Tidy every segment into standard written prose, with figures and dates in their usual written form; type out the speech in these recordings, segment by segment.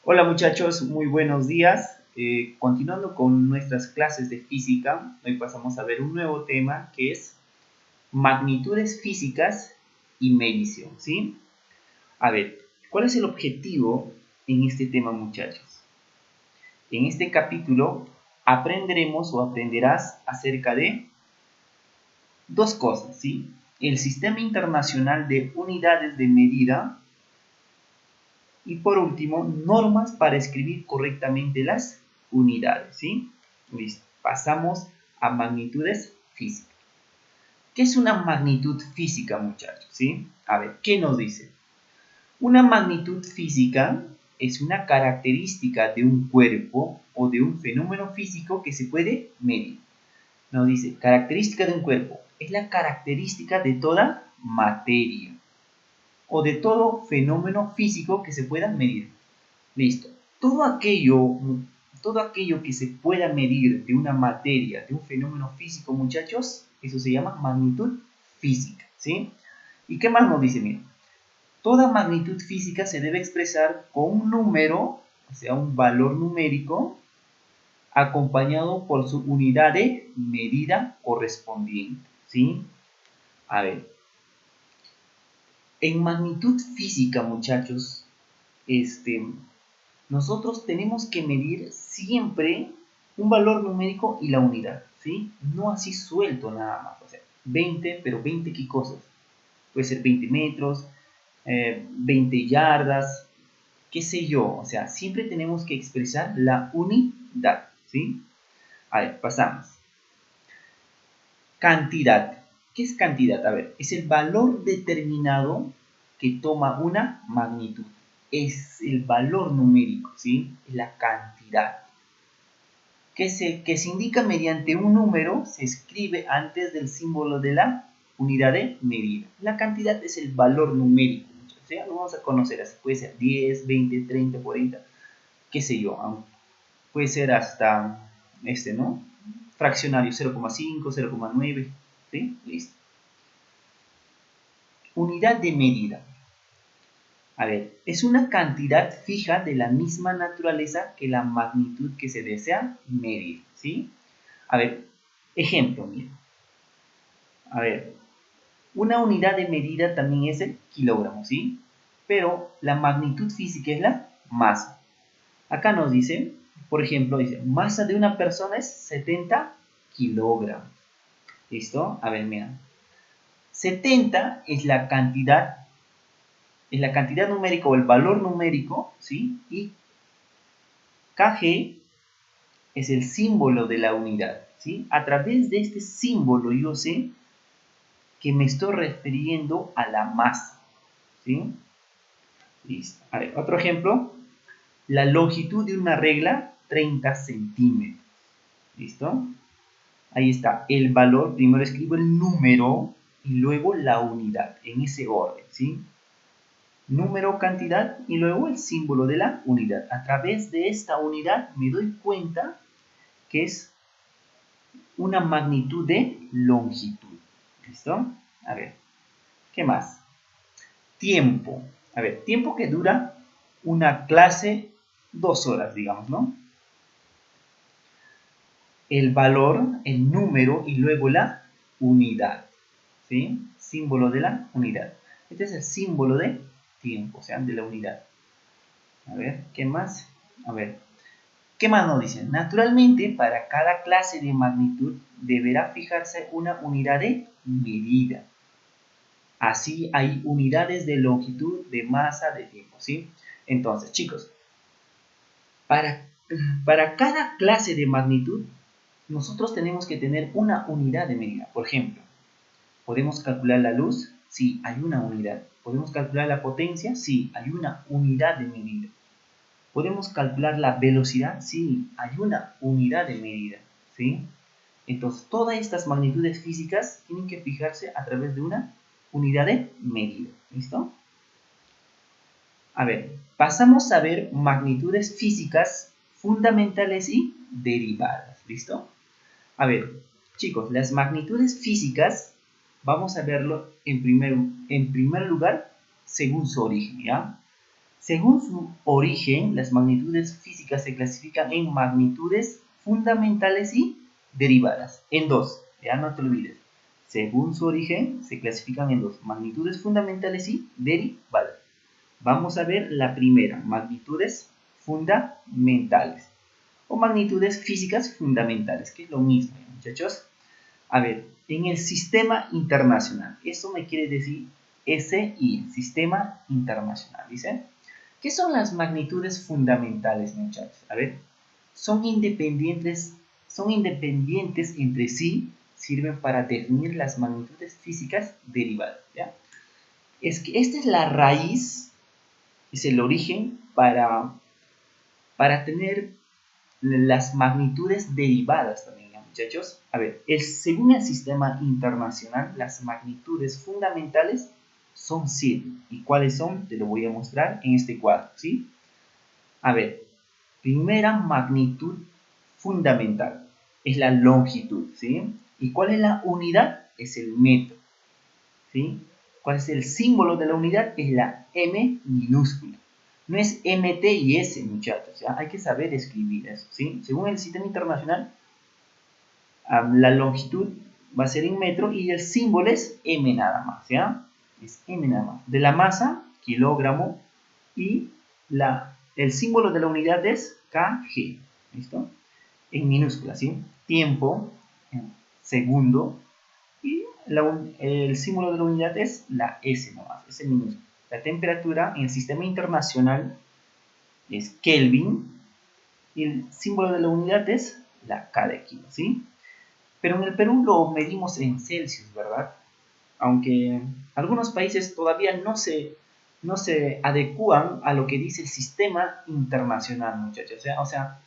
Hola muchachos, muy buenos días. Continuando con nuestras clases de física, hoy pasamos a ver un nuevo tema que es magnitudes físicas y medición, ¿sí? A ver, ¿cuál es el objetivo en este tema, muchachos? En este capítulo aprenderemos o aprenderás acerca de dos cosas, ¿sí? El Sistema Internacional de Unidades de Medida y por último, normas para escribir correctamente las unidades, ¿sí? Listo. Pasamos a magnitudes físicas. ¿Qué es una magnitud física, muchachos? ¿Sí? A ver, ¿qué nos dice? Una magnitud física es una característica de un cuerpo o de un fenómeno físico que se puede medir. Nos dice, característica de un cuerpo es la característica de toda materia o de todo fenómeno físico que se pueda medir. Listo. Todo aquello que se pueda medir de una materia, de un fenómeno físico, muchachos, eso se llama magnitud física, ¿sí? ¿Y qué más nos dice? Mira, toda magnitud física se debe expresar con un número, o sea, un valor numérico, acompañado por su unidad de medida correspondiente, ¿sí? A ver, en magnitud física, muchachos, nosotros tenemos que medir siempre un valor numérico y la unidad, ¿sí? No así suelto nada más, o sea, 20, pero 20 qué cosas. Puede ser 20 metros, 20 yardas, qué sé yo, o sea, siempre tenemos que expresar la unidad, ¿sí? A ver, pasamos. Cantidad. ¿Qué es cantidad? A ver, es el valor determinado que toma una magnitud. Es el valor numérico, ¿sí? Es la cantidad. Que se indica mediante un número, se escribe antes del símbolo de la unidad de medida. La cantidad es el valor numérico. O sea, lo vamos a conocer así. Puede ser 10, 20, 30, 40, qué sé yo. Puede ser hasta ¿no? Fraccionario 0,5, 0,9. ¿Sí? Listo. Unidad de medida. A ver, es una cantidad fija de la misma naturaleza que la magnitud que se desea medir, ¿sí? A ver, ejemplo, mira. A ver, una unidad de medida también es el kilogramo, ¿sí? Pero la magnitud física es la masa. Acá nos dice, por ejemplo, dice, masa de una persona es 70 kilogramos. ¿Listo? A ver, mira. 70 es la cantidad numérica o el valor numérico, ¿sí? Y kg es el símbolo de la unidad, ¿sí? A través de este símbolo yo sé que me estoy refiriendo a la masa, ¿sí? Listo. A ver, otro ejemplo. La longitud de una regla, 30 centímetros. ¿Listo? Ahí está. El valor, primero escribo el número y luego la unidad, en ese orden, ¿sí? Número, cantidad y luego el símbolo de la unidad. A través de esta unidad me doy cuenta que es una magnitud de longitud. ¿Listo? A ver, ¿qué más? Tiempo. A ver, tiempo que dura una clase 2 horas, digamos, ¿no? El valor, el número y luego la unidad, ¿sí? Símbolo de la unidad. Este es el símbolo de tiempo, o sea, de la unidad. A ver, ¿qué más? A ver, ¿qué más nos dicen? Naturalmente, para cada clase de magnitud deberá fijarse una unidad de medida. Así hay unidades de longitud, de masa, de tiempo, ¿sí? Entonces, chicos, para cada clase de magnitud, nosotros tenemos que tener una unidad de medida. Por ejemplo, ¿podemos calcular la luz? Sí, hay una unidad. ¿Podemos calcular la potencia? Sí, hay una unidad de medida. ¿Podemos calcular la velocidad? Sí, hay una unidad de medida, ¿sí? Entonces, todas estas magnitudes físicas tienen que fijarse a través de una unidad de medida, ¿listo? A ver, pasamos a ver magnitudes físicas fundamentales y derivadas, ¿listo? A ver, chicos, las magnitudes físicas, vamos a verlo en primer lugar según su origen, ¿ya? Según su origen, las magnitudes físicas se clasifican en magnitudes fundamentales y derivadas. En dos, ya no te olvides. Según su origen, se clasifican en dos, magnitudes fundamentales y derivadas. Vamos a ver la primera, magnitudes fundamentales o magnitudes físicas fundamentales, que es lo mismo, muchachos. A ver, en el sistema internacional, eso me quiere decir SI, sistema internacional, ¿dice? ¿Qué son las magnitudes fundamentales, muchachos? A ver, son independientes entre sí, sirven para definir las magnitudes físicas derivadas, ¿ya? Es que esta es la raíz, es el origen para tener las magnitudes derivadas también, ¿ya, muchachos? A ver, según el sistema internacional, las magnitudes fundamentales son 7. ¿Y cuáles son? Te lo voy a mostrar en este cuadro, ¿sí? A ver, primera magnitud fundamental es la longitud, ¿sí? ¿Y cuál es la unidad? Es el metro, ¿sí? ¿Cuál es el símbolo de la unidad? Es la M minúscula. No es MT y S, muchachos, ¿ya? Hay que saber escribir eso, ¿sí? Según el sistema internacional, la longitud va a ser en metro y el símbolo es M nada más, ¿ya? Es M nada más. De la masa, kilogramo, y el símbolo de la unidad es kg, ¿listo? En minúscula, ¿sí? Tiempo, en segundo, y el símbolo de la unidad es la S nomás, es en minúscula. La temperatura en el sistema internacional es Kelvin y el símbolo de la unidad es la K de kilo, ¿sí? Pero en el Perú lo medimos en Celsius, ¿verdad? Aunque algunos países todavía no se adecúan a lo que dice el sistema internacional, muchachos. O sea,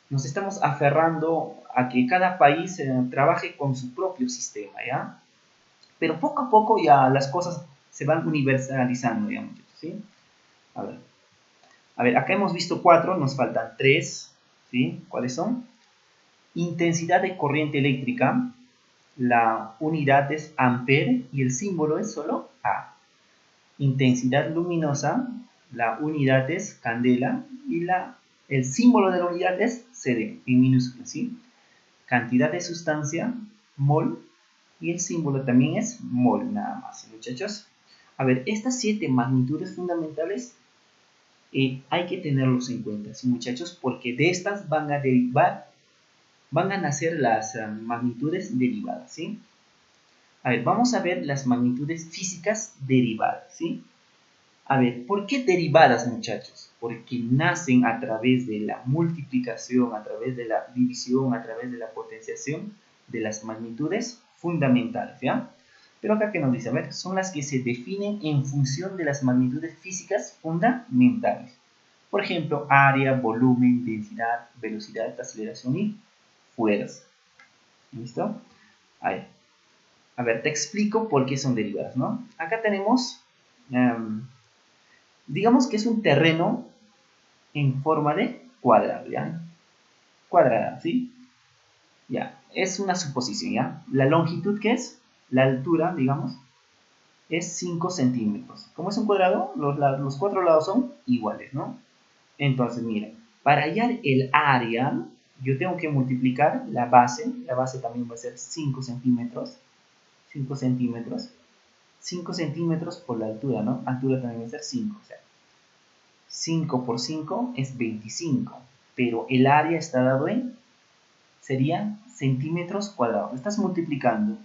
nos estamos aferrando a que cada país trabaje con su propio sistema, ¿ya? Pero poco a poco ya las cosas se van universalizando, ya, muchachos, ¿sí? A ver, acá hemos visto 4, nos faltan 3, ¿sí? ¿Cuáles son? Intensidad de corriente eléctrica, la unidad es ampere y el símbolo es solo A. Intensidad luminosa, la unidad es candela y el símbolo de la unidad es CD, en minúscula, ¿sí? Cantidad de sustancia, mol, y el símbolo también es mol, nada más, ¿sí, muchachos? A ver, estas 7 magnitudes fundamentales hay que tenerlos en cuenta, ¿sí, muchachos? Porque de estas van a nacer las magnitudes derivadas, ¿sí? A ver, vamos a ver las magnitudes físicas derivadas, ¿sí? A ver, ¿por qué derivadas, muchachos? Porque nacen a través de la multiplicación, a través de la división, a través de la potenciación de las magnitudes fundamentales, ¿ya? Pero acá que nos dice, a ver, son las que se definen en función de las magnitudes físicas fundamentales. Por ejemplo, área, volumen, densidad, velocidad, aceleración y fuerza. ¿Listo? A ver, te explico por qué son derivadas, ¿no? Acá tenemos, digamos que es un terreno en forma de cuadrado, ¿ya? Cuadrada, ¿sí? Ya, es una suposición, ¿ya? La longitud, ¿qué es? La altura, digamos, es 5 centímetros. Como es un cuadrado, los 4 lados son iguales, ¿no? Entonces, miren, para hallar el área, yo tengo que multiplicar la base también va a ser 5 centímetros, 5 centímetros, 5 centímetros por la altura, ¿no? Altura también va a ser 5, o sea, 5 por 5 es 25, pero el área está dado sería centímetros cuadrados. Estás multiplicando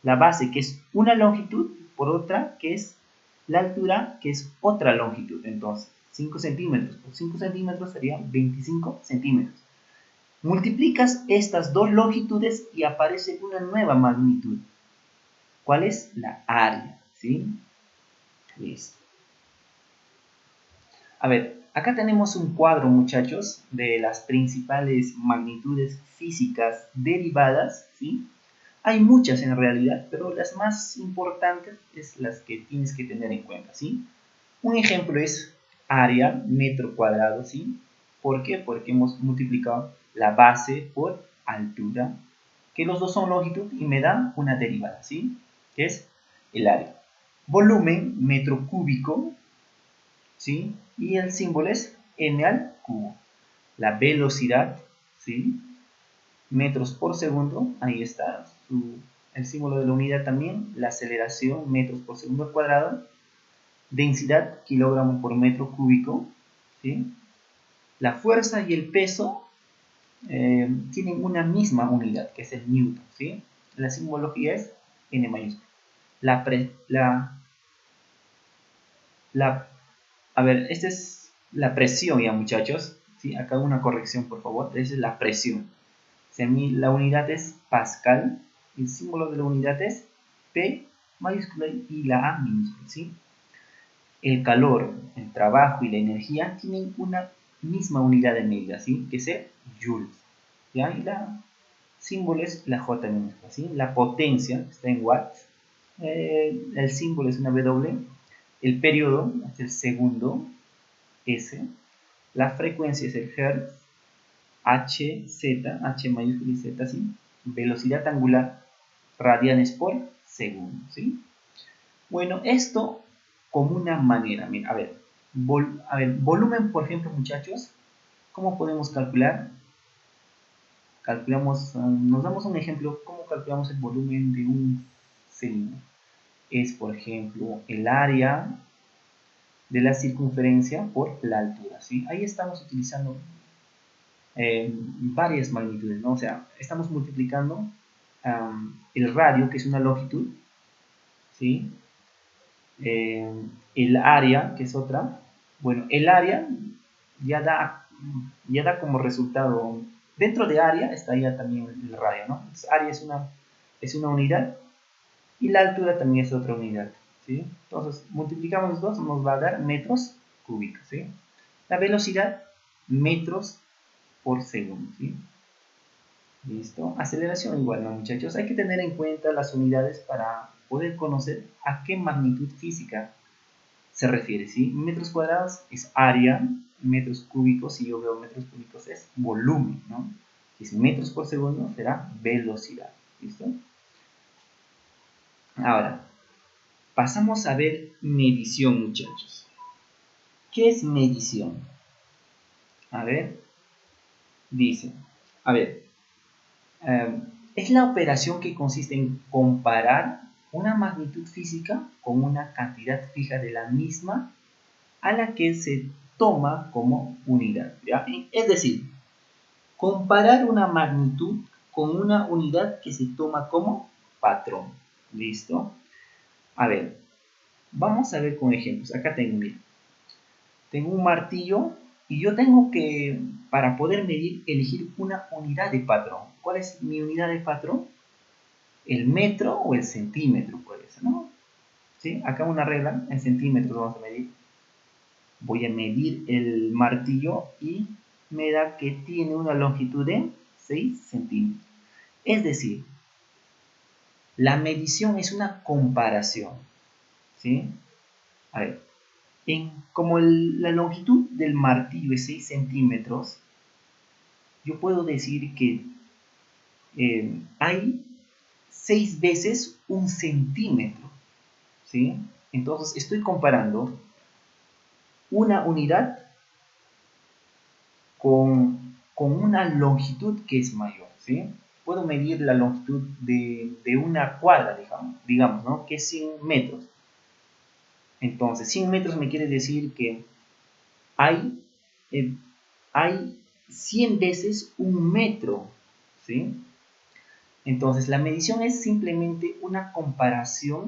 la base, que es una longitud, por otra, que es la altura, que es otra longitud. Entonces, 5 centímetros por 5 centímetros sería 25 centímetros. Multiplicas estas dos longitudes y aparece una nueva magnitud. ¿Cuál es? La área, ¿sí? Listo. A ver, acá tenemos un cuadro, muchachos, de las principales magnitudes físicas derivadas, ¿sí? Hay muchas en realidad, pero las más importantes es las que tienes que tener en cuenta, ¿sí? Un ejemplo es área, metro cuadrado, ¿sí? ¿Por qué? Porque hemos multiplicado la base por altura, que los dos son longitud y me da una derivada, ¿sí? Que es el área. Volumen, metro cúbico, ¿sí? Y el símbolo es m al cubo. La velocidad, ¿sí? Metros por segundo, ahí está el símbolo de la unidad también. La aceleración, metros por segundo al cuadrado. Densidad, kilogramo por metro cúbico, ¿sí? La fuerza y el peso tienen una misma unidad, que es el newton, ¿sí? La simbología es n mayúscula. A ver, esta es la presión ya, muchachos, ¿sí? Acá una corrección, por favor. Esa es la presión. La unidad es Pascal, el símbolo de la unidad es P mayúscula y la A minúscula, ¿sí? El calor, el trabajo y la energía tienen una misma unidad de medida, ¿sí? Que es el joules, ¿ya? Y la símbolo es la J minúscula, ¿sí? La potencia está en watts, el símbolo es una W, el periodo es el segundo, S, la frecuencia es el hertz, H, Z, H mayúscula y Z, ¿sí? Velocidad angular, radianes por segundo, ¿sí? Bueno, esto como una manera, mira, a ver, volumen, por ejemplo, muchachos, ¿cómo podemos calcular? Calculamos, nos damos un ejemplo, ¿cómo calculamos el volumen de un cilindro? Es, por ejemplo, el área de la circunferencia por la altura, ¿sí? Ahí estamos utilizando varias magnitudes, ¿no? O sea, estamos multiplicando el radio, que es una longitud, ¿sí? El área, que es otra. Bueno, el área ya da como resultado, dentro de área estaría también el radio, ¿no? Entonces, área es una unidad y la altura también es otra unidad, ¿sí? Entonces, multiplicamos los dos, nos va a dar metros cúbicos, ¿sí? La velocidad, metros por segundo, ¿sí? ¿Listo? Aceleración igual, ¿no, muchachos? Hay que tener en cuenta las unidades para poder conocer a qué magnitud física se refiere, ¿sí? Metros cuadrados es área, metros cúbicos, si yo veo metros cúbicos es volumen, ¿no? Si es metros por segundo será velocidad, ¿listo? Ahora, pasamos a ver medición, muchachos. ¿Qué es medición? A ver, dice, a ver, es la operación que consiste en comparar una magnitud física con una cantidad fija de la misma a la que se toma como unidad, ¿ya? Es decir, comparar una magnitud con una unidad que se toma como patrón. ¿Listo? A ver, vamos a ver con ejemplos. Acá tengo, mira, tengo un martillo y yo tengo que, para poder medir, elegir una unidad de patrón. ¿Cuál es mi unidad de patrón? El metro o el centímetro, puede ser, ¿no? ¿Sí? Acá una regla, en centímetros vamos a medir. Voy a medir el martillo y me da que tiene una longitud de 6 centímetros. Es decir, la medición es una comparación, ¿sí? A ver, como la longitud del martillo es 6 centímetros, yo puedo decir que hay 6 veces un centímetro, ¿sí? Entonces estoy comparando una unidad con una longitud que es mayor, ¿sí? Puedo medir la longitud de una cuadra, digamos, ¿no? Que es 100 metros. Entonces, 100 metros me quiere decir que hay, hay 100 veces un metro, ¿sí? Entonces, la medición es simplemente una comparación